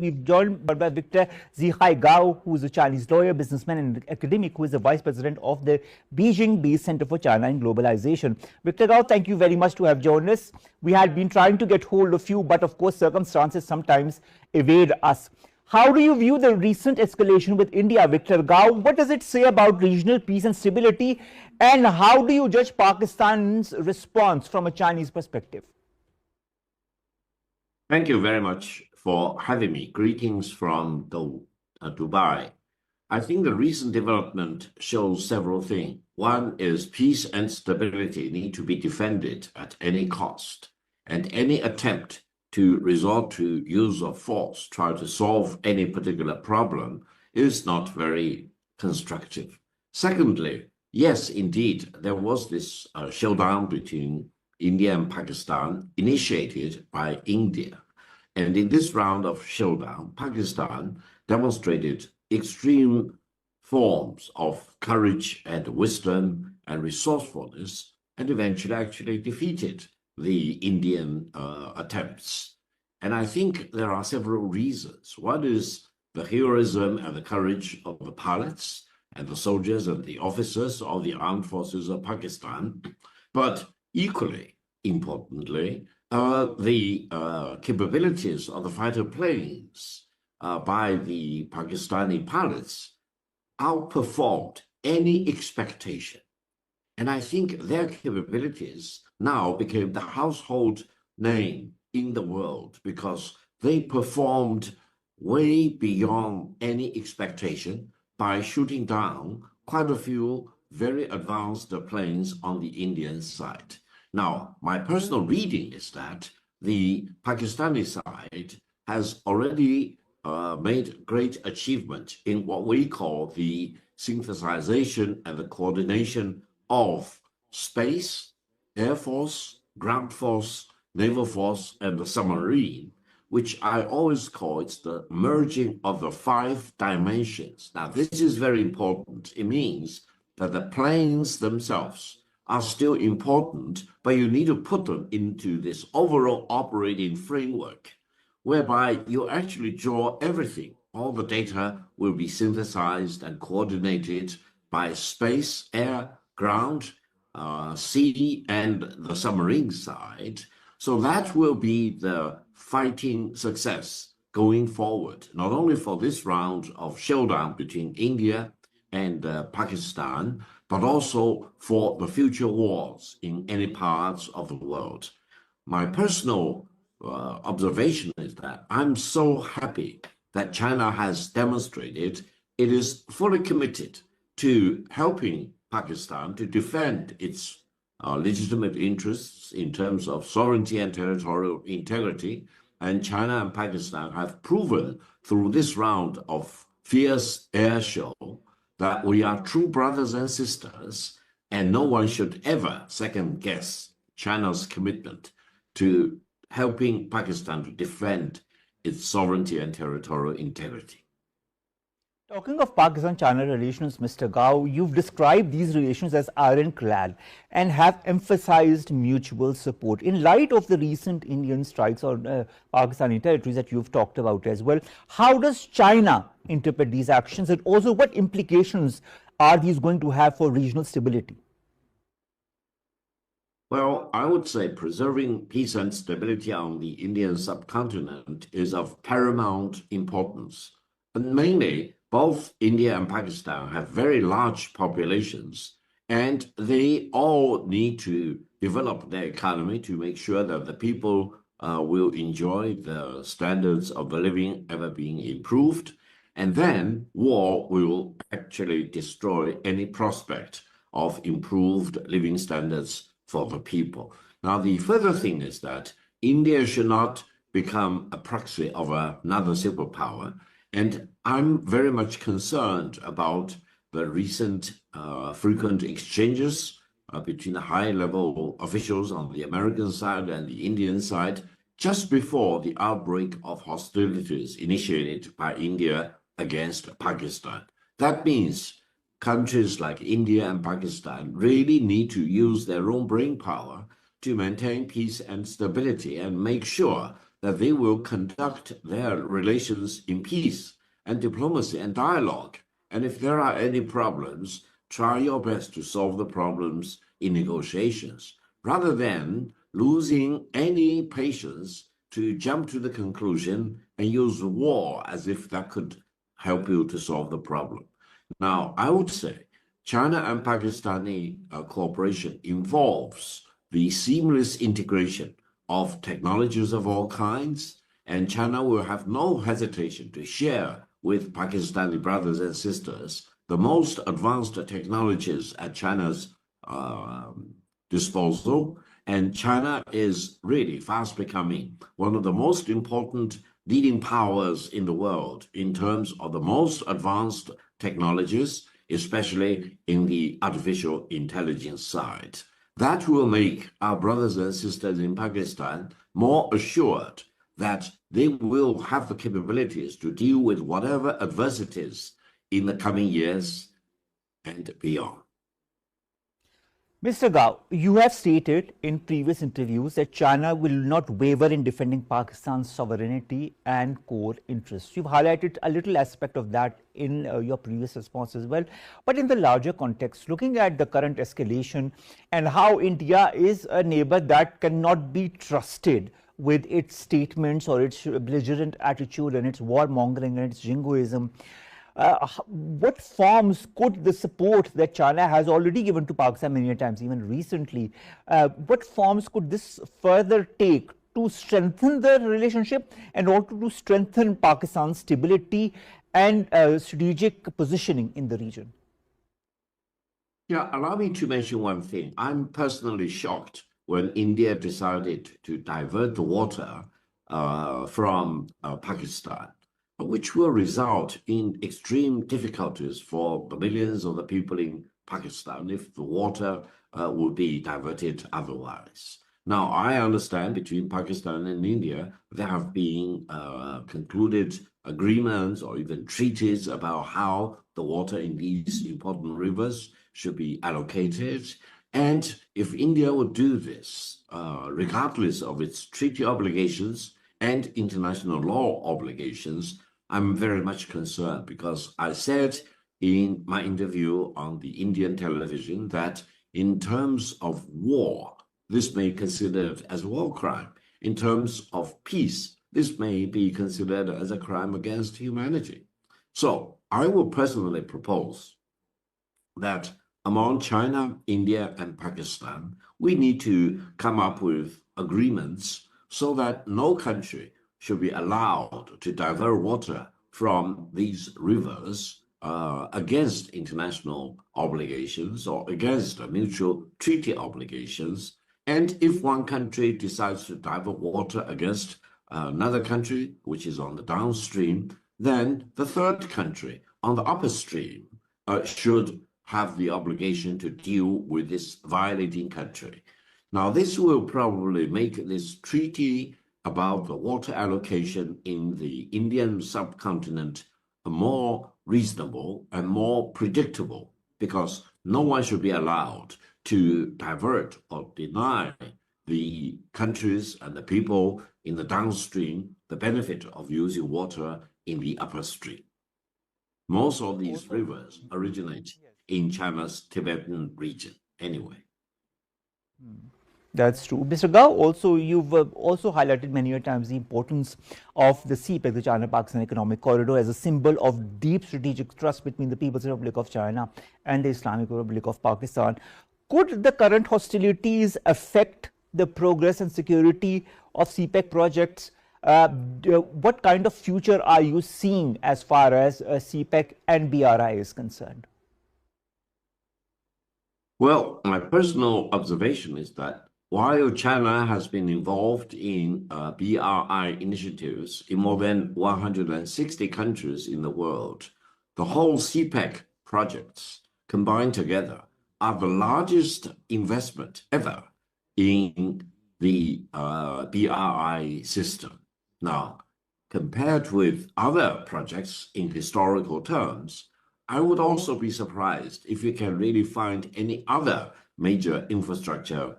We've joined by Victor Zihai Gao, who is a Chinese lawyer, businessman, and academic, who is the vice president of the Beijing-based Center for China and Globalization. Victor Gao, thank you very much to have joined us. We had been trying to get hold of you, but of course, circumstances sometimes evade us. How do you view the recent escalation with India, Victor Gao? What does it say about regional peace and stability? And how do you judge Pakistan's response from a Chinese perspective? Thank you very much for having me. Greetings from Dubai. I think the recent development shows several things. One is peace and stability need to be defended at any cost, and any attempt to resort to use of force, try to solve any particular problem, is not very constructive. Secondly, yes, indeed, there was this showdown between India and Pakistan initiated by India. And in this round of showdown, Pakistan demonstrated extreme forms of courage and wisdom and resourcefulness, and eventually actually defeated the Indian attempts. And I think there are several reasons. One is the heroism and the courage of the pilots and the soldiers and the officers of the armed forces of Pakistan. But equally importantly, the capabilities of the fighter planes by the Pakistani pilots outperformed any expectation. And I think their capabilities now became the household name in the world because they performed way beyond any expectation by shooting down quite a few very advanced planes on the Indian side. Now, my personal reading is that the Pakistani side has already made great achievement in what we call the synthesization and the coordination of space, air force, ground force, naval force, and the submarine, which I always call it's the merging of the 5 dimensions. Now, this is very important. It means that the planes themselves are still important, but you need to put them into this overall operating framework, whereby you actually draw everything. All the data will be synthesized and coordinated by space, air, ground, sea, and the submarine side. So that will be the fighting success going forward, not only for this round of showdown between India and Pakistan, but also for the future wars in any parts of the world. My personal observation is that I'm so happy that China has demonstrated it is fully committed to helping Pakistan to defend its legitimate interests in terms of sovereignty and territorial integrity. And China and Pakistan have proven through this round of fierce air show that we are true brothers and sisters, and no one should ever second guess China's commitment to helping Pakistan to defend its sovereignty and territorial integrity. Talking of Pakistan-China relations, Mr. Gao, you've described these relations as ironclad and have emphasized mutual support. In light of the recent Indian strikes on Pakistani territories that you've talked about as well, how does China interpret these actions, and also what implications are these going to have for regional stability? Well, I would say preserving peace and stability on the Indian subcontinent is of paramount importance. And mainly, both India and Pakistan have very large populations, and they all need to develop their economy to make sure that the people will enjoy the standards of living ever being improved. And then war will actually destroy any prospect of improved living standards for the people. Now, the further thing is that India should not become a proxy of another superpower. And I'm very much concerned about the recent frequent exchanges between the high-level officials on the American side and the Indian side just before the outbreak of hostilities initiated by India against Pakistan. That means countries like India and Pakistan really need to use their own brain power to maintain peace and stability and make sure that they will conduct their relations in peace and diplomacy and dialogue. And if there are any problems, try your best to solve the problems in negotiations, rather than losing any patience to jump to the conclusion and use war as if that could help you to solve the problem. Now, I would say China and Pakistani cooperation involves the seamless integration of technologies of all kinds, and China will have no hesitation to share with Pakistani brothers and sisters the most advanced technologies at China's disposal. And China is really fast becoming one of the most important leading powers in the world in terms of the most advanced technologies, especially in the artificial intelligence side. That will make our brothers and sisters in Pakistan more assured that they will have the capabilities to deal with whatever adversities in the coming years and beyond. Mr. Gao, you have stated in previous interviews that China will not waver in defending Pakistan's sovereignty and core interests. You've highlighted a little aspect of that in your previous response as well. But in the larger context, looking at the current escalation and how India is a neighbor that cannot be trusted with its statements or its belligerent attitude and its warmongering and its jingoism, what forms could the support that China has already given to Pakistan many times, even recently, what forms could this further take to strengthen the relationship and also to strengthen Pakistan's stability and strategic positioning in the region? Yeah, allow me to mention one thing. I'm personally shocked when India decided to divert the water from Pakistan, which will result in extreme difficulties for the millions of the people in Pakistan if the water would be diverted otherwise. Now, I understand between Pakistan and India, there have been concluded agreements or even treaties about how the water in these important rivers should be allocated. And if India would do this, regardless of its treaty obligations and international law obligations, I'm very much concerned, because I said in my interview on the Indian television that in terms of war, this may be considered as a war crime. In terms of peace, this may be considered as a crime against humanity. So I will personally propose that among China, India, and Pakistan, we need to come up with agreements so that no country should be allowed to divert water from these rivers against international obligations or against mutual treaty obligations. And if one country decides to divert water against another country, which is on the downstream, then the third country on the upstream should have the obligation to deal with this violating country. Now, this will probably make this treaty about the water allocation in the Indian subcontinent more reasonable and more predictable, because no one should be allowed to divert or deny the countries and the people in the downstream the benefit of using water in the upstream. Most of these rivers originate in China's Tibetan region anyway. That's true. Mr. Gao, also, you've also highlighted many times the importance of the CPEC, the China-Pakistan Economic Corridor, as a symbol of deep strategic trust between the People's Republic of China and the Islamic Republic of Pakistan. Could the current hostilities affect the progress and security of CPEC projects? What kind of future are you seeing as far as CPEC and BRI is concerned? Well, my personal observation is that while China has been involved in BRI initiatives in more than 160 countries in the world, the whole CPEC projects combined together are the largest investment ever in the BRI system. Now, compared with other projects in historical terms, I would also be surprised if you can really find any other major infrastructure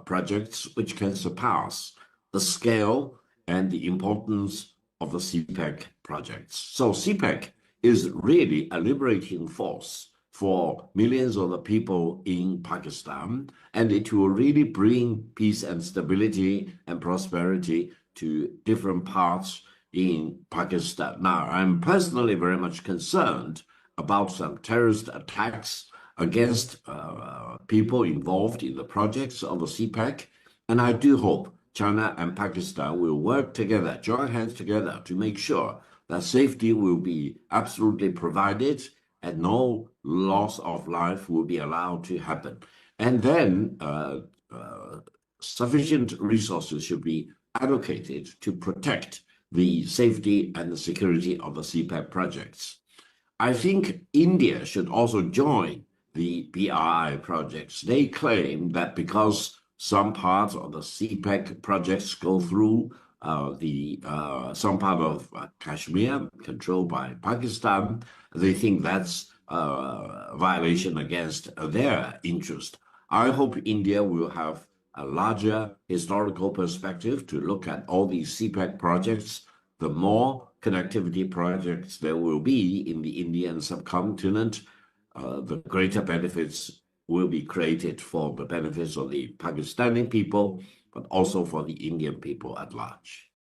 projects which can surpass the scale and the importance of the CPEC projects. So CPEC is really a liberating force for millions of the people in Pakistan, and it will really bring peace and stability and prosperity to different parts in Pakistan. Now, I'm personally very much concerned about some terrorist attacks against people involved in the projects of the CPEC, and I do hope China and Pakistan will work together, join hands together to make sure that safety will be absolutely provided and no loss of life will be allowed to happen. And then sufficient resources should be allocated to protect the safety and the security of the CPEC projects. I think India should also join the BRI projects. They claim that because some parts of the CPEC projects go through some part of Kashmir controlled by Pakistan, they think that's a violation against their interest. I hope India will have a larger historical perspective to look at all these CPEC projects. The more connectivity projects there will be in the Indian subcontinent, the greater benefits will be created for the benefits of the Pakistani people, but also for the Indian people at large.